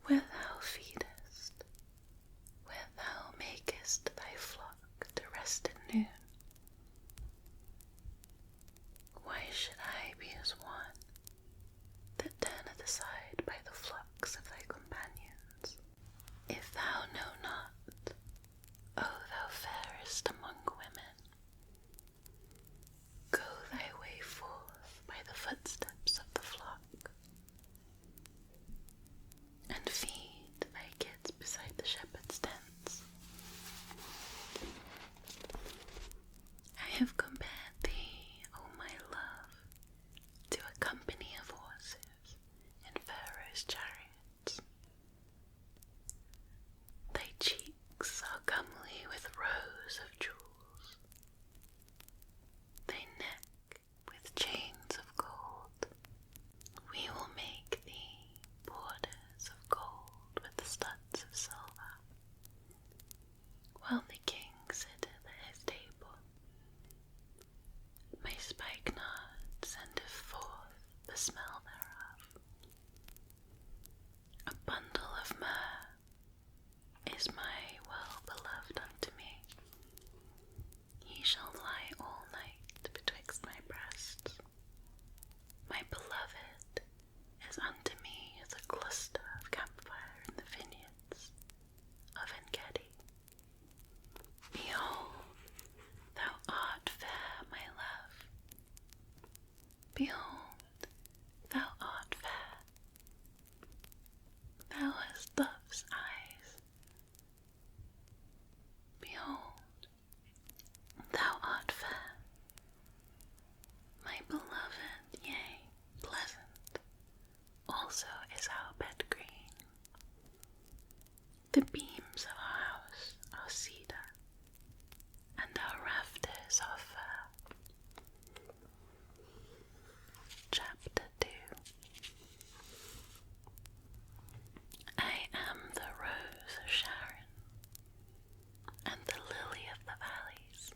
where thou feedest, where thou makest thy flock to rest at noon. Why should I be as one that turneth aside by the flocks of thy companions? If thou know not, O thou fairest among women, go thy way forth by the footsteps of the flock, and feed thy kids beside the shepherd's tents. I have compared thee, O my love, to a company of horses in Pharaoh's chariots. Thy cheeks are comely with rows of jewels, thy neck with chains of gold. We will make thee borders of gold with the studs of silver, while the king sitteth at his table. My spikenard sendeth forth the smell thereof. A bundle of myrrh is my well-beloved unto me. He shall lie all night betwixt my breasts. My beloved is unto me as a cluster of campfire in the vineyards of En-gedi. Behold, thou art fair, my love. Behold, thou art fair. Thou hast dove's eyes. Behold, thou art fair. My beloved, yea, pleasant, also is our bed green. The beams of our house are cedar, and our rafters are fir. Chapter 2. I am the rose of Sharon, and the lily of the valleys.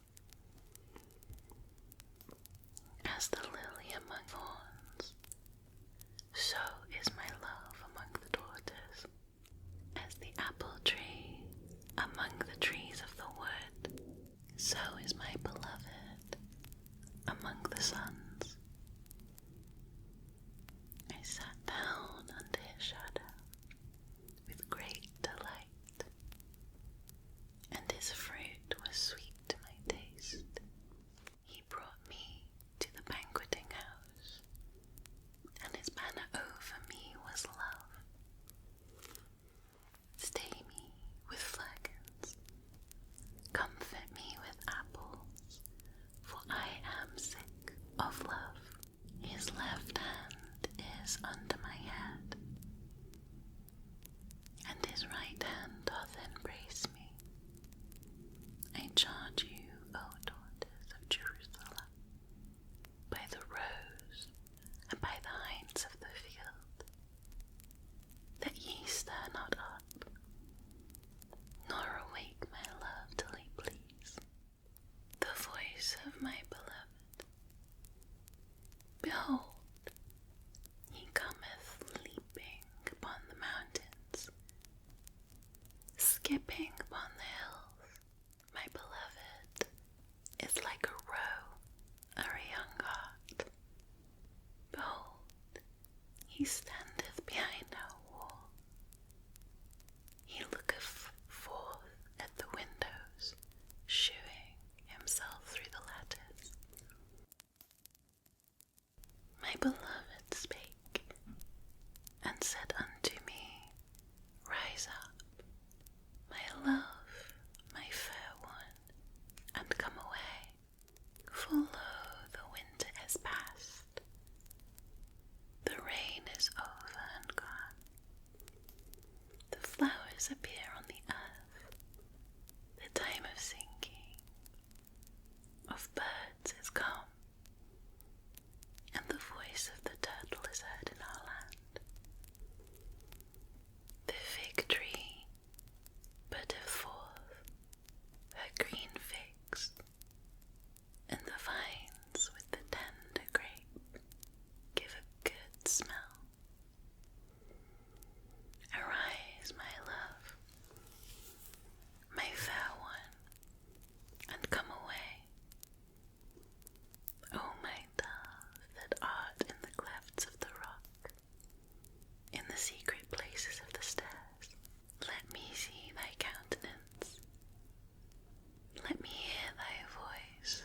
As the lily among thorns, so is my love among the daughters. As the apple tree among the trees of the wood, so is my beloved among the sons. I sat down under his shadow with great delight, and his fruit was sweet to my taste. He brought me to the banqueting house, and his banner over me was love. Stay me with flagons, comfort me with apples, for I am sick of love. His left hand is under my head, and his right hand doth embrace me. I charge you, O daughters of Jerusalem, by the rose and by the hinds of the field, that ye stir not up, nor awake my love till he please. The voice of my beloved, behold, he cometh leaping upon the mountains, skipping upon the hills. My beloved is like a roe or a young hart. Behold, he standeth behind our wall. He looketh forth at the windows, shewing himself through the lattice. My beloved spake, and said unto me, Rise up, my love, my fair one, and come away, for lo, the winter is past, the rain is over and gone, the flowers appear on the earth, the time of singing of birds is come, and the voice of the turtle is heard in our land. The fig tree putteth forth her green figs, and the vines with the tender grape give a good smell. Arise, secret places of the stairs. Let me see thy countenance. Let me hear thy voice.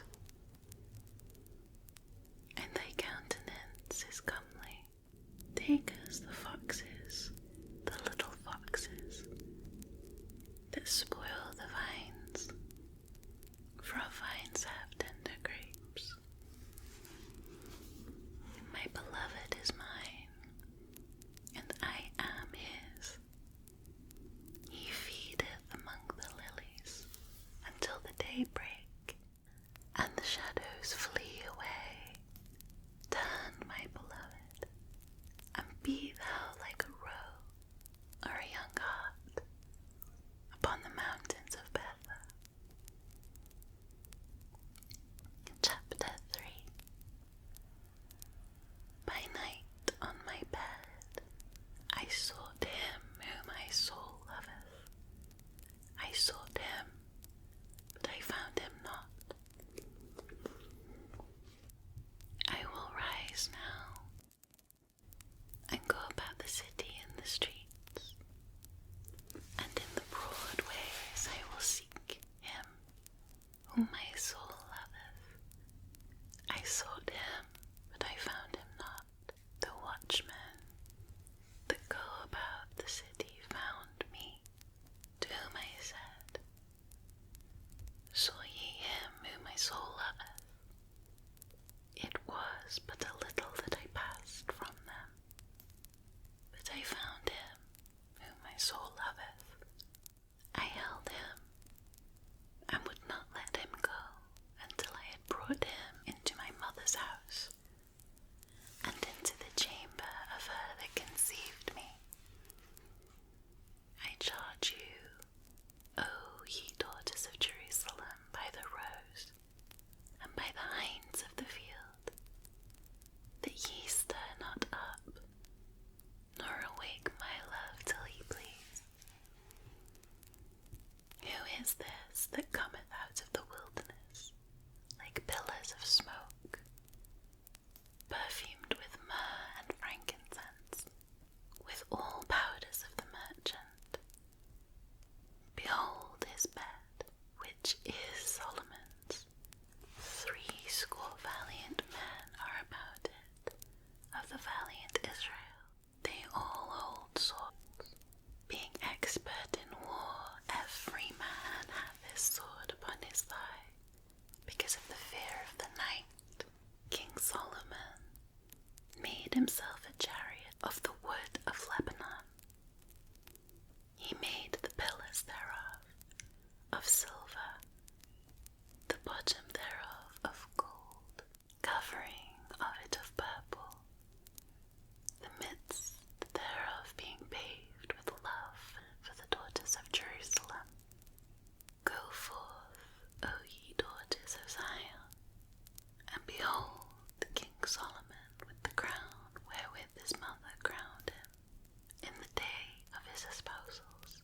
And thy countenance is comely. Take us the foxes, the little foxes, that spoil the vines, for our vines have tender grapes. My beloved is mine, and I am his. He feedeth among the lilies until the day break, and the shadows flee away. Turn, my beloved, and be thou like a roe or a young hart upon the mountains of Bether. Chapter 3. By night on my bed I sought him whom my soul loveth. I sought him, but I found him not. I will rise now and go about the city in the streets, and in the broad ways I will seek him whom my soul loveth. I sought him, but I found him not. The watchmen that go about the city found me, to whom I said, Saw ye him whom my soul loveth? It was but a little that I passed from them, but I found him whom my soul loveth. I held him, and would not let him go until I had brought him into my mother's house, and into the chamber of her that conceived me. I charge you, O ye daughters of Jerusalem, by the roes, and by the hinds of the field, that ye stir not up, nor awake my love till he please. Who is this that cometh out of the wilderness, like pillars of smoke, perfumed with myrrh and frankincense, with all powders of the merchant? Behold his bed, which is Solomon's. 80 valiant men are about it, of the valiant Israel. They all hold swords. Being expert in war, every man hath his sword upon his thigh, because of the fear of the night. King Solomon made himself a chariot of the wood of Lebanon. He made the pillars thereof of silver, the bottom thereof of gold, covering of it of purple, the midst thereof being paved with love for the daughters of Jerusalem. Go forth, O ye daughters of Zion, and behold King Solomon with the crown wherewith his mother crowned him, in the day of his espousals,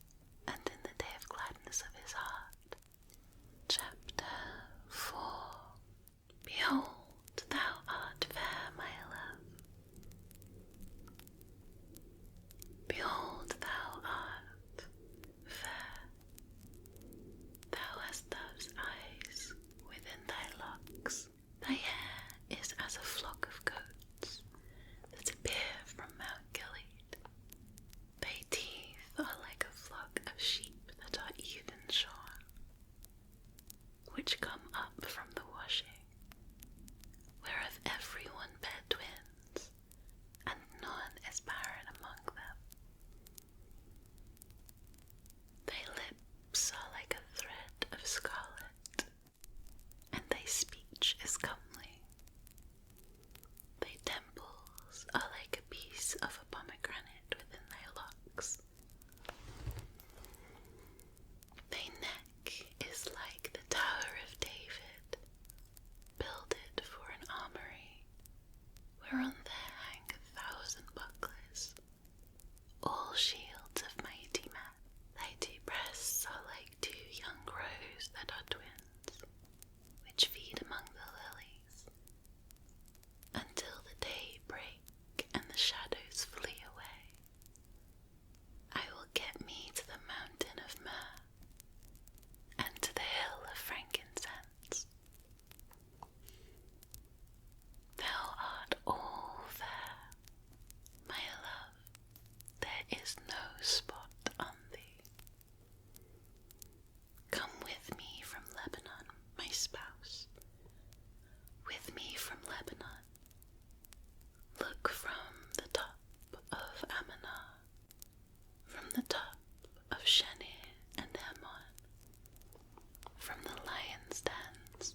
and in the day of gladness of his heart. is no spot on thee. Come with me from Lebanon, my spouse, with me from Lebanon. Look from the top of Ammon, from the top of Shenir and Hermon, from the lion's dens,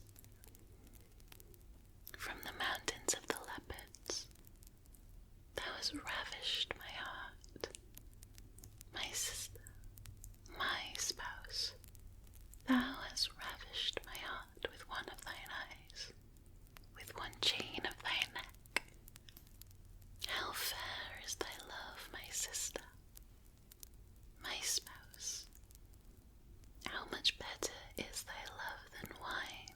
from the mountains of the leopards. Thou hast ravished my heart, my sister, my spouse. Thou hast ravished my heart with one of thine eyes, with one chain of thy neck. How fair is thy love, my sister, my spouse. How much better is thy love than wine,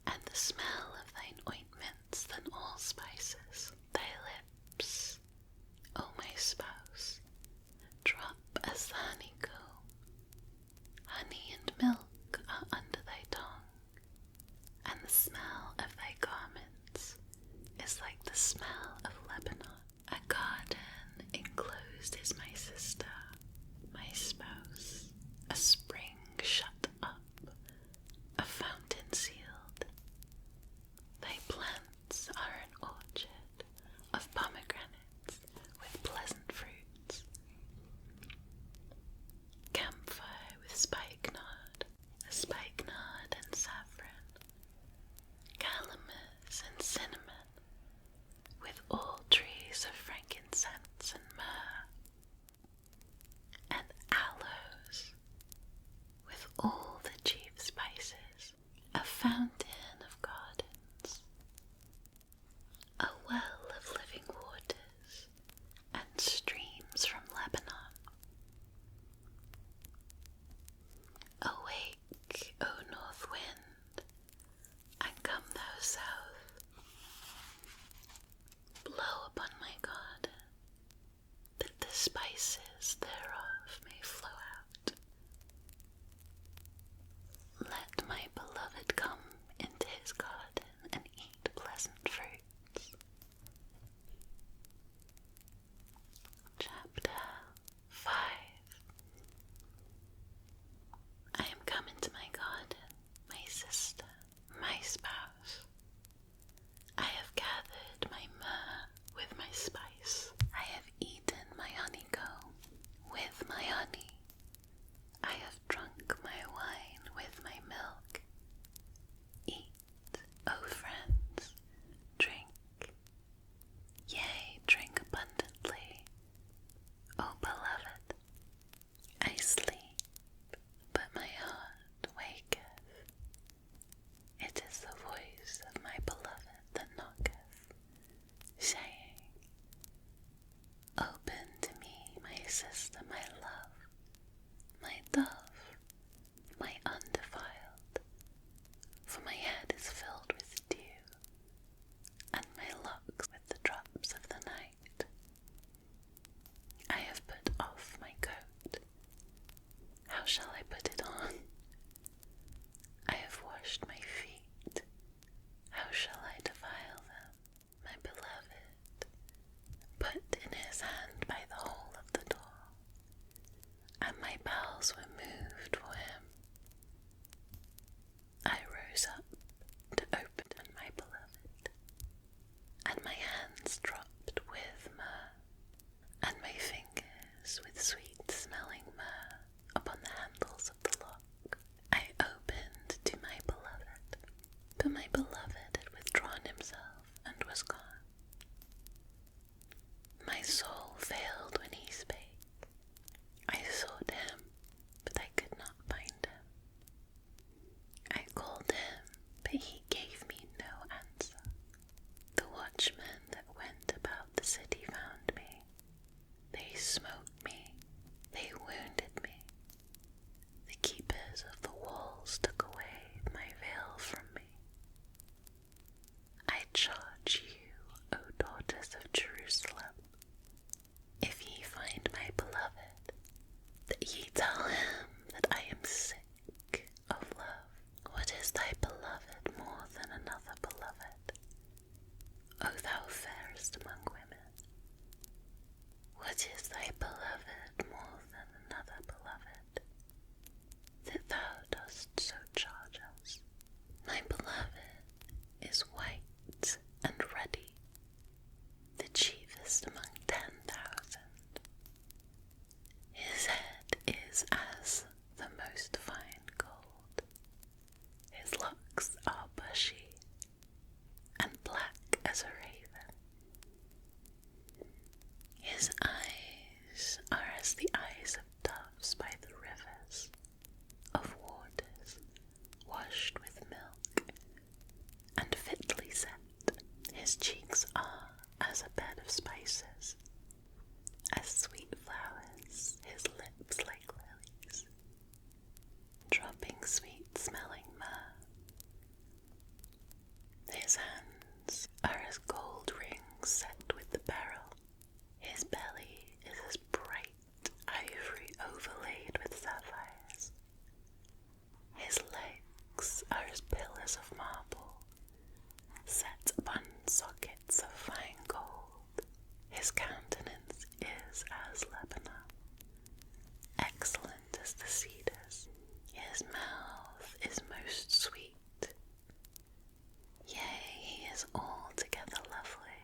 and the smell of thine ointments than all spices. Thy lips, O my spouse, drop as the honeycomb. Honey and milk are under thy tongue, and the smell of thy garments is like the smell of Lebanon. A garden enclosed is my sister, my spouse, a spring shut up, a fountain sealed. Thy plants are an orchard of pomegranates with pleasant fruits. Camphire with spikenard, and saffron, calamus and cinnamon, with all trees of frankincense and myrrh, and aloes, with all the chief spices, a fountain of gardens, a well of living waters, and streams from Lebanon. Awake, O north wind, and come thou south. Blow upon my garden, that the spices thereof may flow out. Let my beloved come into his garden and eat pleasant fruits. Chapter 5. I am come into my garden, my sister, my spouse. I have gathered my myrrh with my spice. I have eaten my honeycomb with my honey. I have drunk my wine with my milk. Eat, O friends, drink. Yea, drink abundantly, O beloved. I sleep, but my heart waketh. It is the voice of my beloved that knocketh, saying, Open to me, my sister, my love, my dove, my undefiled, for my head is filled with dew, and my locks with the drops of the night. I have put off my coat. How shall I put it on? I have washed my feet. How shall I defile them? My beloved put in his hand by the hole of the door, It is thy beloved more than another beloved, that thou dost so charge us. My beloved is white and ruddy, the chiefest among 10,000. His head is as the most fine gold, his locks are bushy and black as a raven. His eyes are as the eyes of doves by the rivers of waters washed with milk and fitly set. His cheeks are as a bed of spices, as sweet flowers, his lips like lilies, dropping sweet-smelling myrrh. His hands are as gold rings set with the beryl. His belly is as bright ivory overlaid with sapphires. His legs are as pillars of marble, set upon sockets of fine gold. His countenance is as Lebanon, excellent as the cedars. His mouth is most sweet. Yea, he is altogether lovely.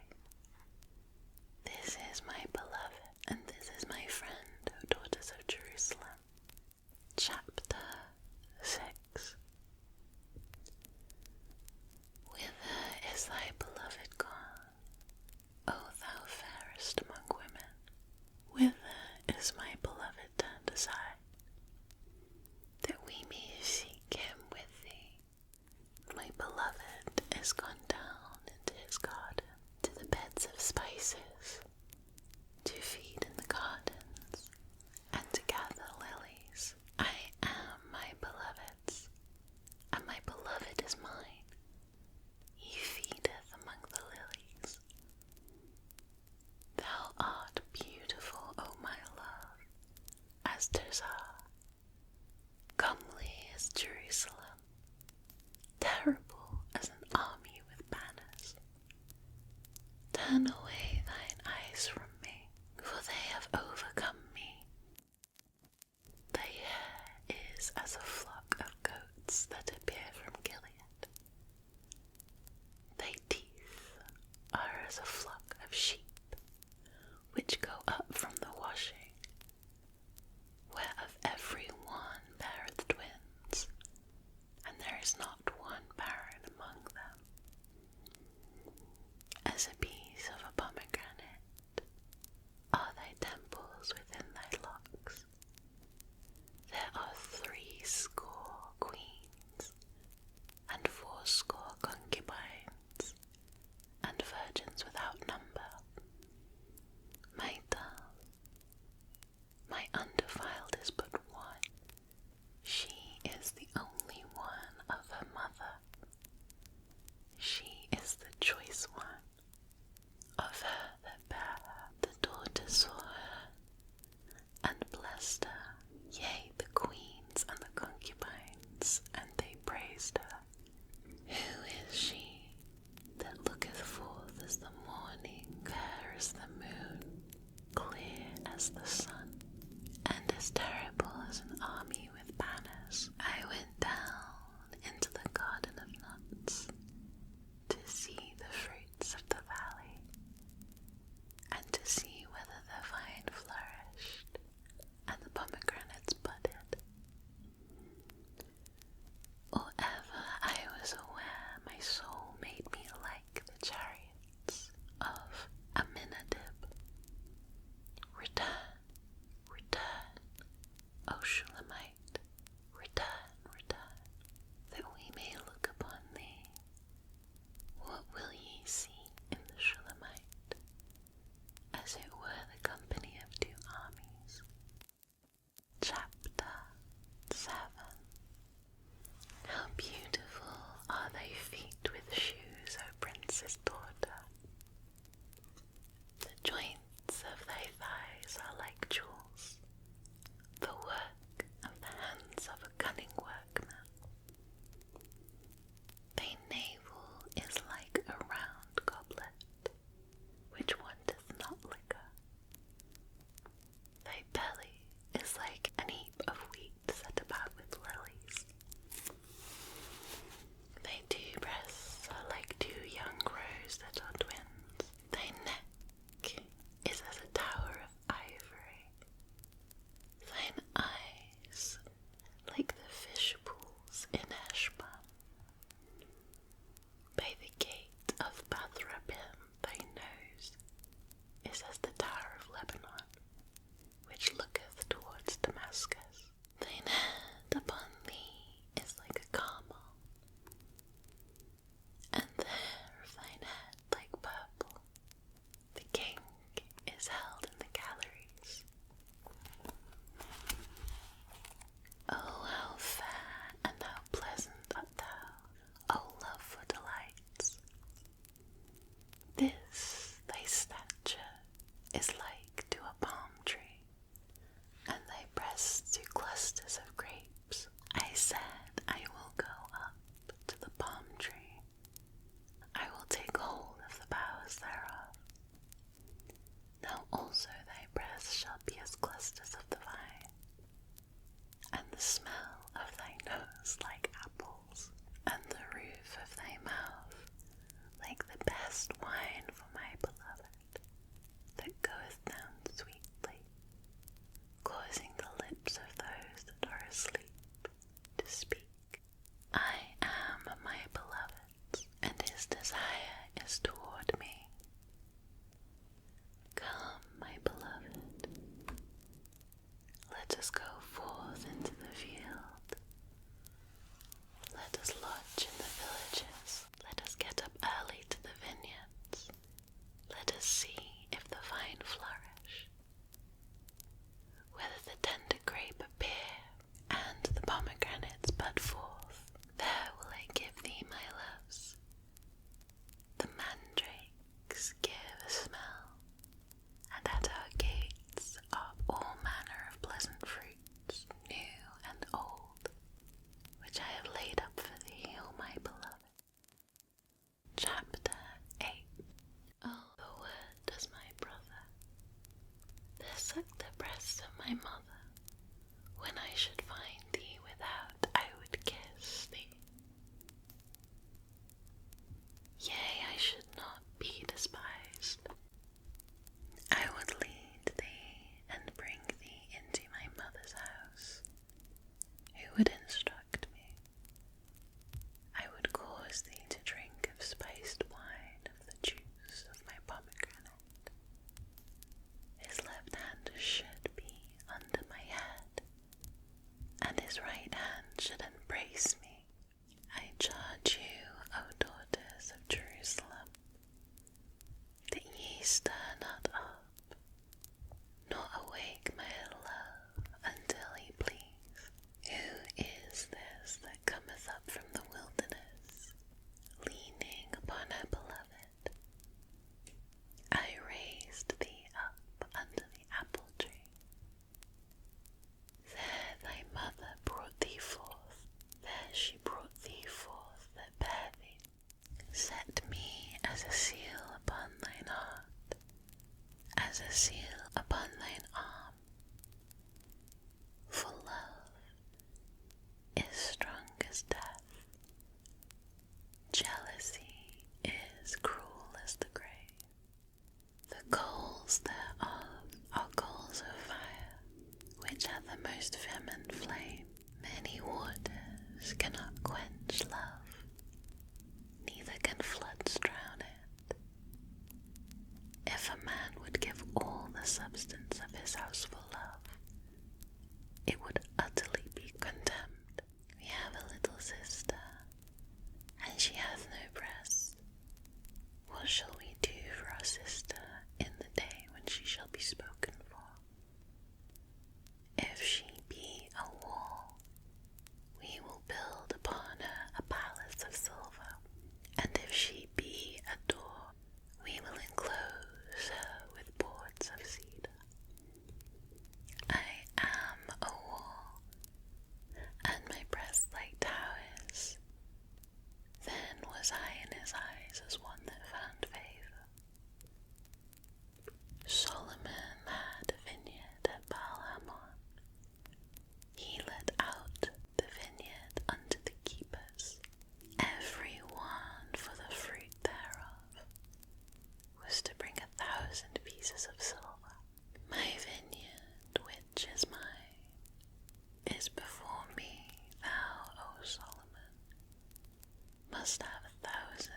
This is my beloved, and this is my friend, O daughters of Jerusalem. Chapter 6. Whither is thy beloved gone, O thou fairest among women? Whither is my beloved turned aside, that we may seek him with thee? My beloved is gone down into his garden, to the beds of spices, to feed in the gardens, and to gather lilies. I am my beloved's, and my beloved is mine. He feedeth among the lilies. Thou art beautiful, O my love, as Tirzah, comely as Jerusalem, terrible as an army with banners. Turn away thine eyes from me, for they have overcome me. Thy hair is as a flock of goats that appear from Gilead. Thy teeth are as a flock of sheep, which go up from the washing, whereof every one beareth twins, and there is not one barren among them. As a piece of a pomegranate are thy temples within thy locks. There are 60 queens, and 80 concubines, and virgins without number. My dove, my undefiled is but one. She is the only one of her mother. She is the choice one. Of her that bare her, the daughter saw her, and blessed her, yea, the queens and the concubines, and they praised her. Who is she that looketh forth as the morning, fair as the moon, clear as the sun, and as terrible as an army with banners? I went down into the garden of nuts to see the fruits of the valley, and to see whether the vine flourished and the pomegranates budded. Or ever I was aware, my soul made me like the chariots of Aminadab. Return, breasts of my mother, when I should find thee without, I would kiss thee. Yea, I should not be despised. I would lead thee and bring thee into my mother's house, who would instruct me. I would cause thee to drink of spiced wine of the juice of my pomegranate. His left hand should be under my head, and his right hand should embrace me. I charge you, O daughters of Jerusalem, that ye stir not up, nor awake my love until he please. Who is this that cometh up from the wilderness, leaning upon her beloved? I raised thee up under the apple tree. There thy mother brought thee forth, there she brought thee forth that bare thee. Set me as a seal upon thine heart, as a seal upon thine arm. For love is strong as death, jealousy is cruel as the grave. The coals thereof are coals of fire, which hath the most vehement flame. Many waters cannot quench love, neither can floods drown it. If a man would give all the substance of his house for love, it would utterly be contemned. We have a little sister, and she hath no breasts. What shall we do for our sister in the day when she shall be spoken for? If she be a wall, we will build upon her a palace of silver, and if she be a door, we will enclose her with boards of cedar. I am a wall, and my breasts like towers. Then was I in his eyes as one that found favor. Solomon had a vineyard at Baal-Hamon. He let out the vineyard unto the keepers, every one for the fruit thereof was to bring 1,000 pieces of silver. My vineyard, which is mine, is before me, thou, O Solomon, must have 1,000,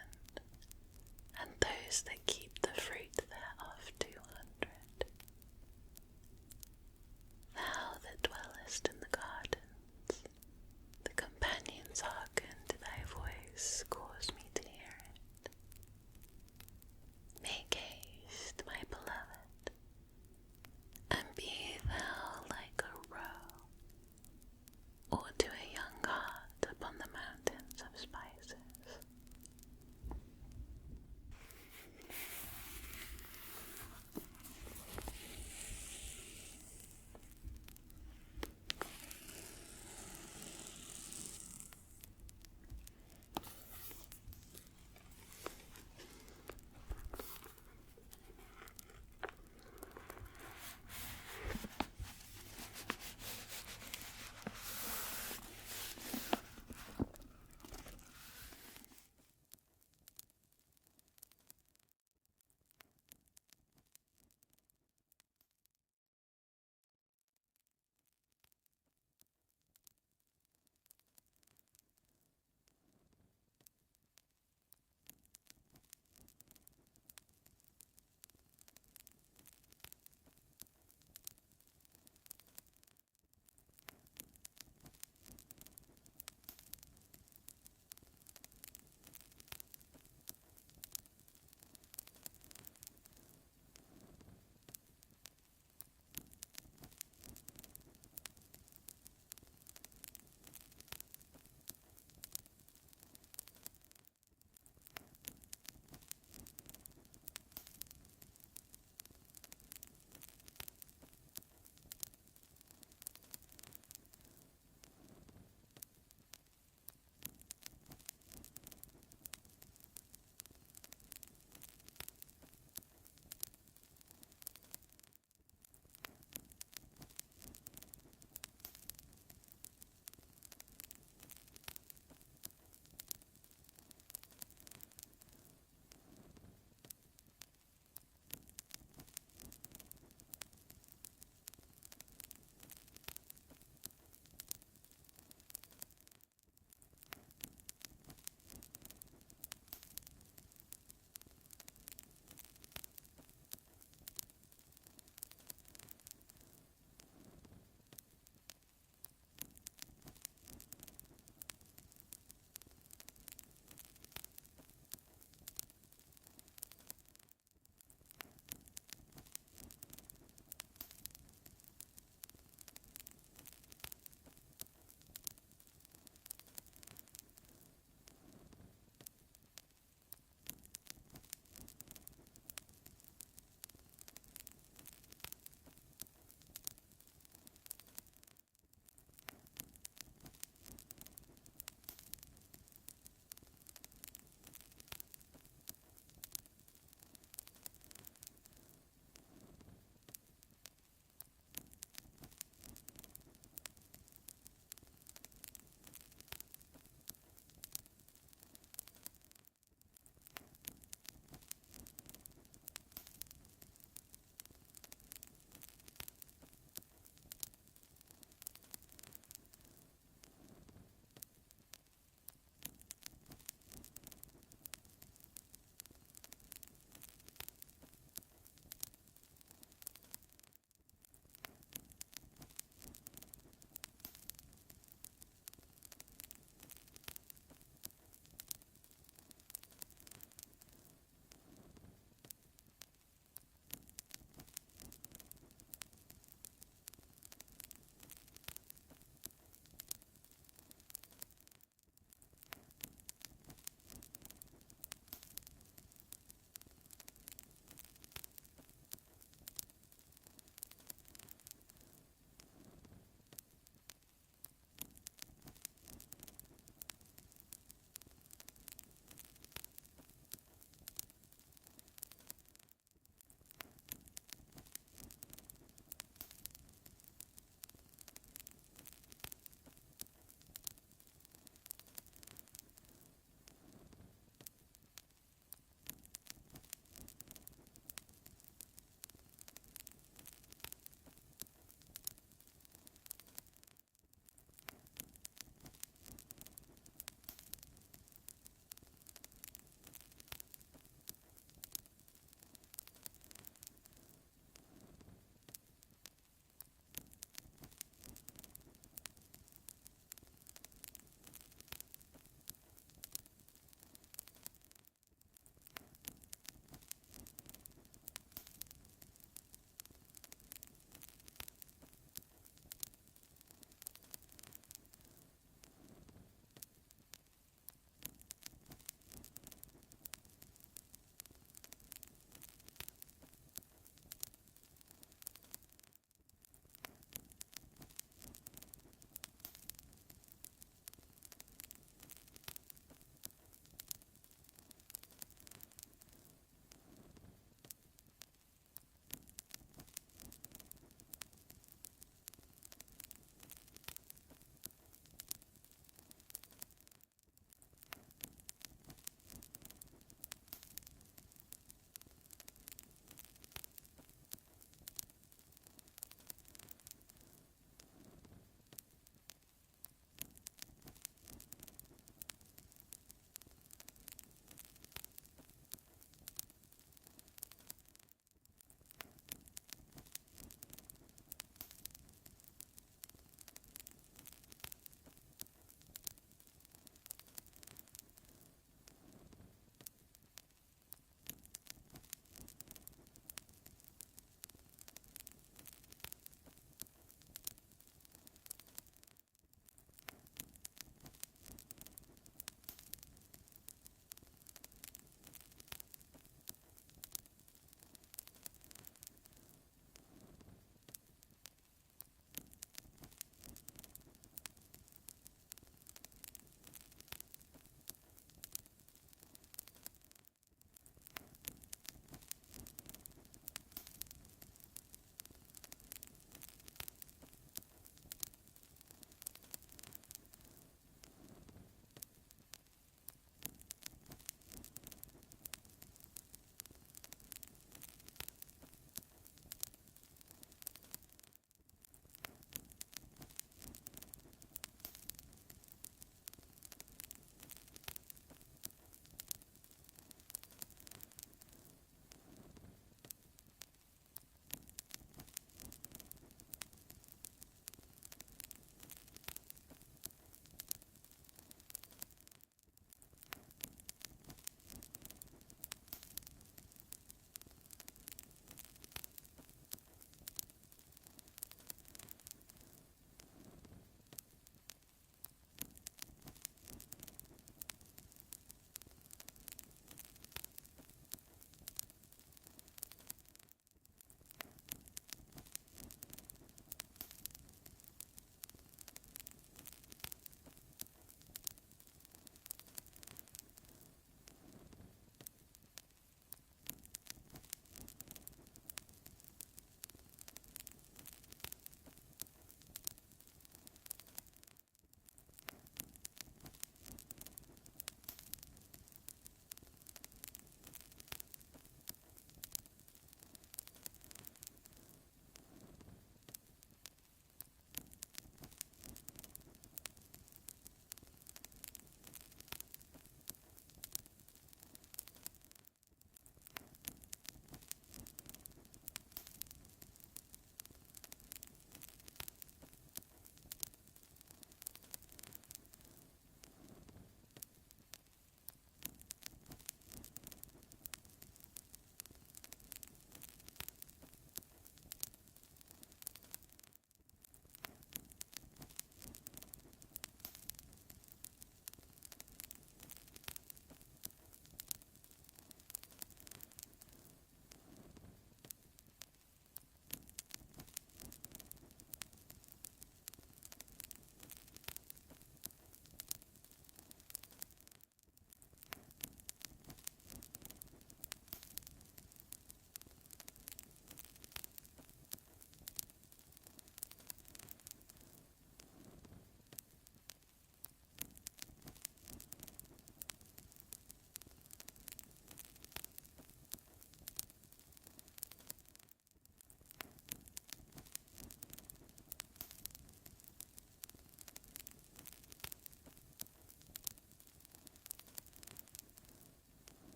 and those that keep the fruit thereof 200. Thou that dwellest in the gardens, the companions hearken to thy voice, cause me to hear it. Make haste, my beloved, and be